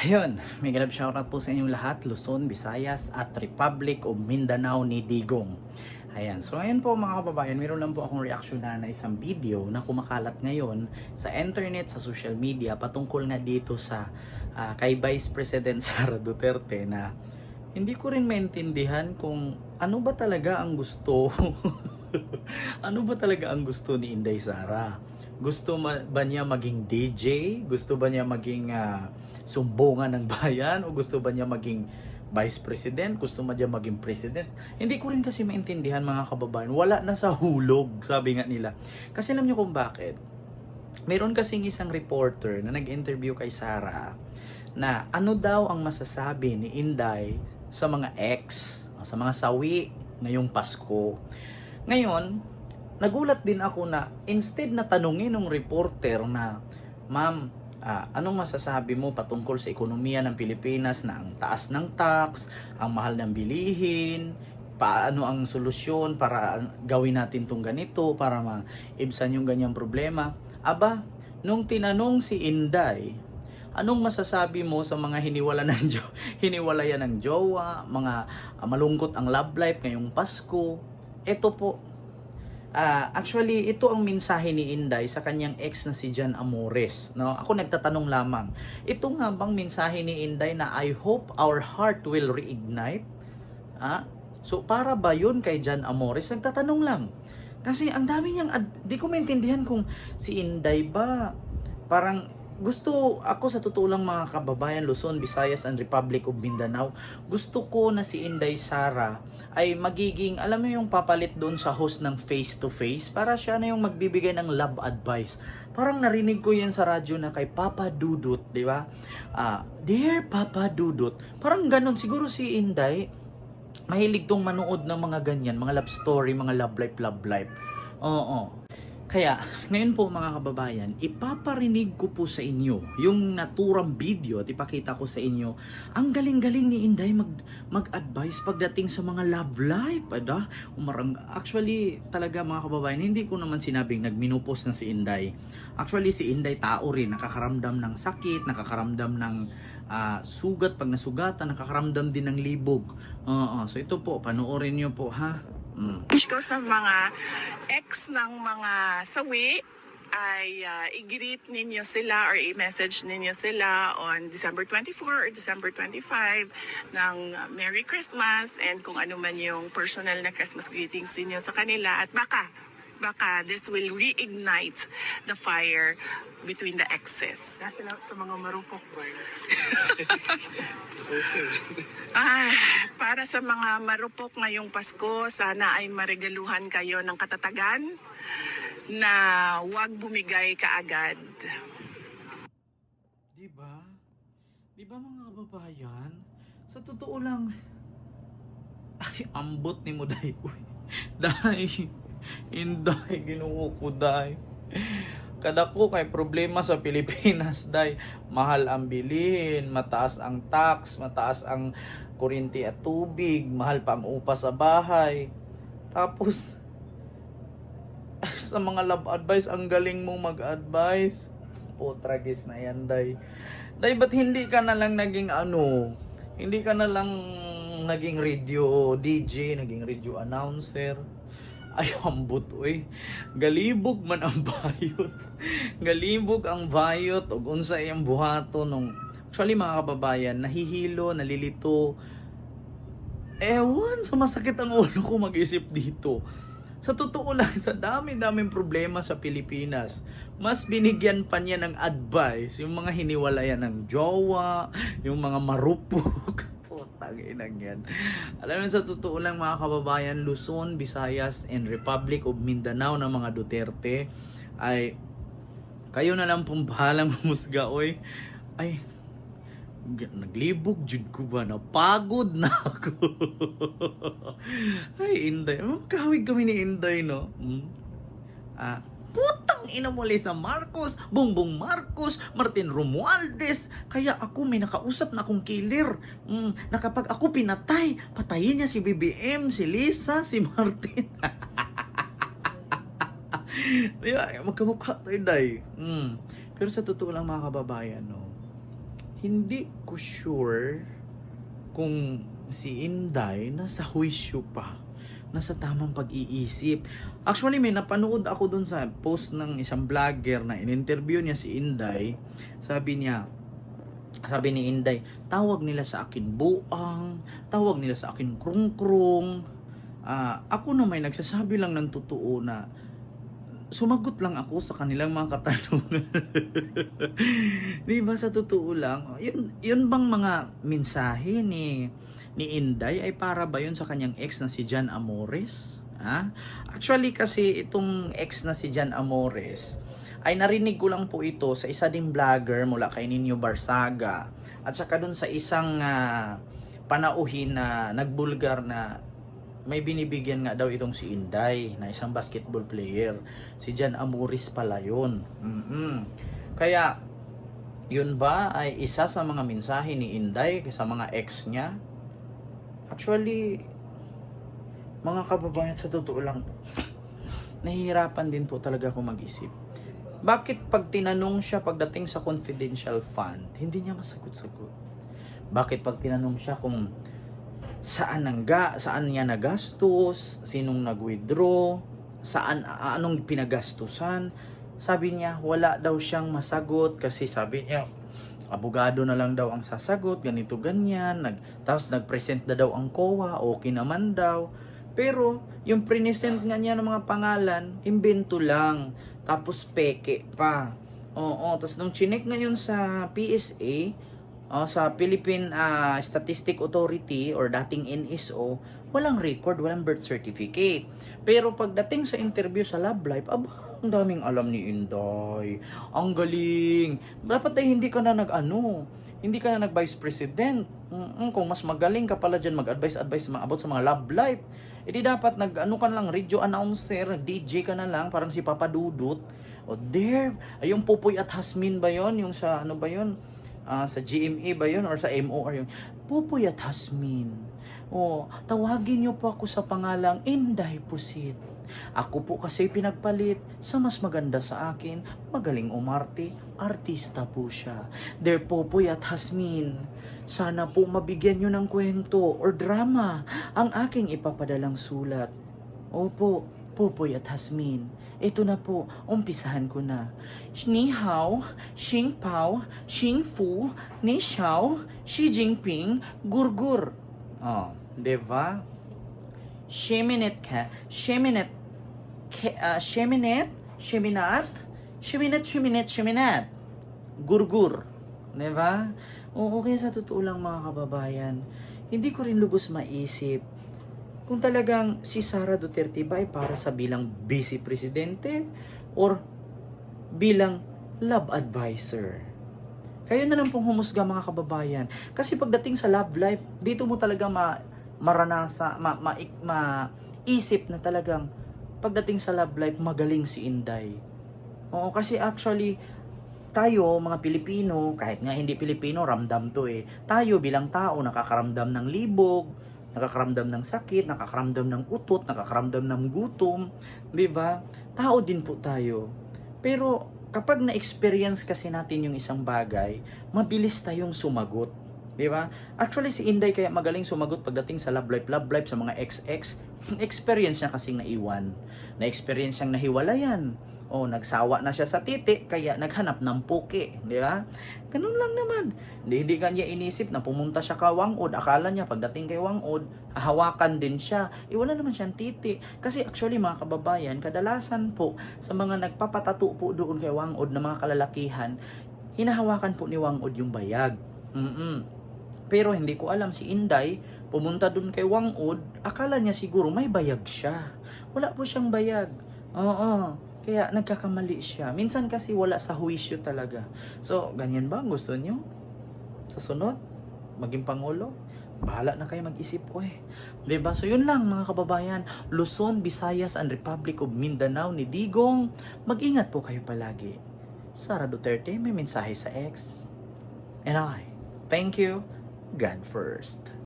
Ayun, may galab shoutout po sa inyong lahat, Luzon, Visayas at Republic of Mindanao ni Digong. Ayan, so ngayon po mga kababayan, meron lang po akong reaction na isang video na kumakalat ngayon sa internet, sa social media patungkol nga dito sa kay Vice President Sara Duterte na hindi ko rin maintindihan kung ano ba talaga ang gusto ano ba talaga ang gusto ni Inday Sara. Gusto ba niya maging DJ? Gusto ba niya maging sumbungan ng bayan? O gusto ba niya maging vice president? Gusto ba niya maging president? Hindi ko rin kasi maintindihan mga kababayan. Wala na sa hulog, sabi nga nila. Kasi alam niyo kung bakit? Meron kasing isang reporter na nag-interview kay Sara na ano daw ang masasabi ni Inday sa mga ex, sa mga sawi ngayong Pasko. Ngayon, nagulat din ako na instead na tanungin ng reporter na, Ma'am, anong masasabi mo patungkol sa ekonomiya ng Pilipinas na ang taas ng tax, ang mahal ng bilihin, paano ang solusyon para gawin natin tong ganito, para maibsan yung ganyang problema. Aba, nung tinanong si Inday, anong masasabi mo sa mga hiniwalayan ng jowa, mga malungkot ang love life ngayong Pasko? Ito po, actually, ito ang mensahe ni Inday sa kanyang ex na si Jan Amores. No? Ako nagtatanong lamang, ito nga bang mensahe ni Inday na I hope our heart will reignite? So, para ba yun kay Jan Amores? Nagtatanong lang. Kasi ang dami niyang, di ko maintindihan kung si Inday ba, parang gusto ako sa totoo lang mga kababayan, Luzon, Visayas and Republic of Mindanao, gusto ko na si Inday Sara ay magiging, alam mo yung papalit doon sa host ng face to face, para siya na yung magbibigay ng love advice. Parang narinig ko yan sa radyo na kay Papa Dudut, di ba? Dear Papa Dudut, parang ganun siguro si Inday, mahilig tong manood ng mga ganyan, mga love story, mga love life. Oo. Kaya, ngayon po mga kababayan, ipaparinig ko po sa inyo yung naturang video at ipakita ko sa inyo. Ang galing-galing ni Inday mag-advise pagdating sa mga love life. Actually, talaga mga kababayan, hindi ko naman sinabing nagminupos na si Inday. Actually, si Inday tao rin, nakakaramdam ng sakit, nakakaramdam ng sugat pag nasugatan, nakakaramdam din ng libog. So ito po, panoorin nyo po ha. Ko sa mga ex ng mga sawi ay i-greet ninyo sila or i-message ninyo sila on December 24 or December 25 ng Merry Christmas and kung ano man yung personal na Christmas greetings ninyo sa kanila at baka this will reignite the fire between the exes. Sa mga marupok boys. Para sa mga marupok ngayong Pasko, sana ay maregaluhan kayo ng katatagan na huwag bumigay kaagad. Diba? Diba mga kababayan? Sa totoo lang, ay ambot ni mo day. Day, Inday, ginuo ko day. Kada ko kay problema sa Pilipinas day, mahal ang bilihin, mataas ang tax, mataas ang kuryente at tubig, mahal pa ang upa sa bahay. Tapos sa mga love advice, ang galing mong mag-advise. Tragis na yan day. Day, ba't hindi ka na lang naging hindi ka na lang naging radio DJ, naging radio announcer? Ay, ambot, galibog man ang bayot. Galibog ang bayot, o unsa iyang buhato nung, actually mga kababayan, nahihilo, nalilito. Ewan, sa masakit ang ulo ko mag-isip dito. Sa totoo lang, sa dami-daming problema sa Pilipinas, mas binigyan pa niya ng advice yung mga hiniwalayan ng jowa, yung mga marupok. Tanginang yan. Alam mo, sa totoo lang mga kababayan, Luzon, Visayas, and Republic of Mindanao ng mga Duterte, ay kayo na lang pong bahalang humusga, ay naglibog jud ko ba, napagod na ako. Ay, Inday, magkahawig kami ni Inday, no? Putang ina mo, Lisa Marcos, Bongbong Marcos, Martin Romualdez. Kaya ako may nakausap na akong killer. Na kapag ako pinatay, patayin niya si BBM, si Lisa, si Martin. Diba? Magkamukha tayo, Day. Pero sa totoo lang mga kababayan, no? hindi ko sure kung si Inday nasa huwisyo pa, nasa tamang pag-iisip. Actually, may napanood ako dun sa post ng isang vlogger na in-interview niya si Inday. Sabi ni Inday, tawag nila sa akin buang, tawag nila sa akin krung-krung. Ako na may nagsasabi lang ng totoo na sumagot lang ako sa kanilang mga katanungan. Di ba, sa totoo lang, yun bang mga mensahe ni Inday ay para ba yun sa kanyang ex na si Jan Amores? Actually kasi itong ex na si Jan Amores ay narinig ko lang po ito sa isa ding vlogger mula kay Nino Barsaga at saka dun sa isang panauhin na nagbulgar na may binibigyan nga daw itong si Inday na isang basketball player. Si Jan Amores pala yun. Kaya, yun ba ay isa sa mga mensahe ni Inday sa mga ex niya? Actually, mga kababayan, sa totoo lang, nahihirapan din po talaga ako mag-isip. Bakit pag tinanong siya pagdating sa confidential fund, hindi niya masagot-sagot? Bakit pag tinanong siya kung saan niya nagastos, sinong nag-withdraw, anong pinagastusan, sabi niya wala daw siyang masagot kasi sabi niya abogado na lang daw ang sasagot, ganito ganyan, tapos nag-present na daw ang COA, okay naman daw. Pero yung present nga niya ng mga pangalan, imbento lang, tapos peke pa. Tapos nung chinek ngayon sa PSA, sa Philippine Statistic Authority or dating NSO, walang record, walang birth certificate. Pero pagdating sa interview sa Love Life, ang daming alam ni Inday. Ang galing. Dapat ay hindi ka na hindi ka na nag-vice president. Kung mas magaling ka pala dyan mag-advise about sa mga Love Life, edi dapat ka lang, radio announcer, DJ ka na lang, parang si Papa Dudut. Yung Pupoy at Hasmin ba yon? Yung sa ba yon? Sa GMA ba yun or sa MOR yun? Pupoy at Hasmin. Tawagin niyo po ako sa pangalang Inday Pusit. Ako po kasi pinagpalit sa mas maganda sa akin. Magaling umarte, artista po siya. Dear Pupoy at Hasmin, sana po mabigyan niyo ng kwento or drama ang aking ipapadalang sulat. Opo, Pupoy at Hasmin. Ito na po, umpisahan ko na. Ni Hao, Xing Pao, Xing Fu, Ni Xiao, Xi Jinping, Gurgur. Diba? Sheminat, Gurgur. Diba? Kaya sa totoo lang mga kababayan, hindi ko rin lubos maisip kung talagang si Sara Duterte ba ay para sa bilang vice presidente or bilang love advisor. Kayo na lang pong humusga mga kababayan. Kasi pagdating sa love life, dito mo talaga maisip na talagang pagdating sa love life, magaling si Inday. Kasi actually, tayo mga Pilipino, kahit nga hindi Pilipino, ramdam to Tayo bilang tao, nakakaramdam ng libog, nakakaramdam ng sakit, nakakaramdam ng utot, nakakaramdam ng gutom, di ba? Tao din po tayo. Pero kapag na-experience kasi natin yung isang bagay, mabilis tayong sumagot, di ba? Actually si Inday kaya magaling sumagot pagdating sa love life sa mga ex-ex, experience niya kasing naiwan, na-experience siyang nahiwalayan. Nagsawa na siya sa titi, kaya naghanap ng puki, di ba? Ganun lang naman. Hindi kanya inisip na pumunta siya ka Wangod. Akala niya pagdating kay Wangod, hahawakan din siya. Wala naman siyang titi. Kasi actually mga kababayan, kadalasan po sa mga nagpapatato po doon kay Wangod na mga kalalakihan, hinahawakan po ni Wangod yung bayag. Pero hindi ko alam si Inday, pumunta doon kay Wangod, akala niya siguro may bayag siya. Wala po siyang bayag. Kaya nagkakamali siya. Minsan kasi wala sa huwisyo talaga. So, ganyan ba? Gusto nyo? Sa sunod? Maging Pangulo? Bahala na kayo mag-isip po Diba? So, yun lang mga kababayan. Luzon, Visayas, and Republic of Mindanao ni Digong. Mag-ingat po kayo palagi. Sara Duterte may mensahe sa ex. And I, thank you. God first.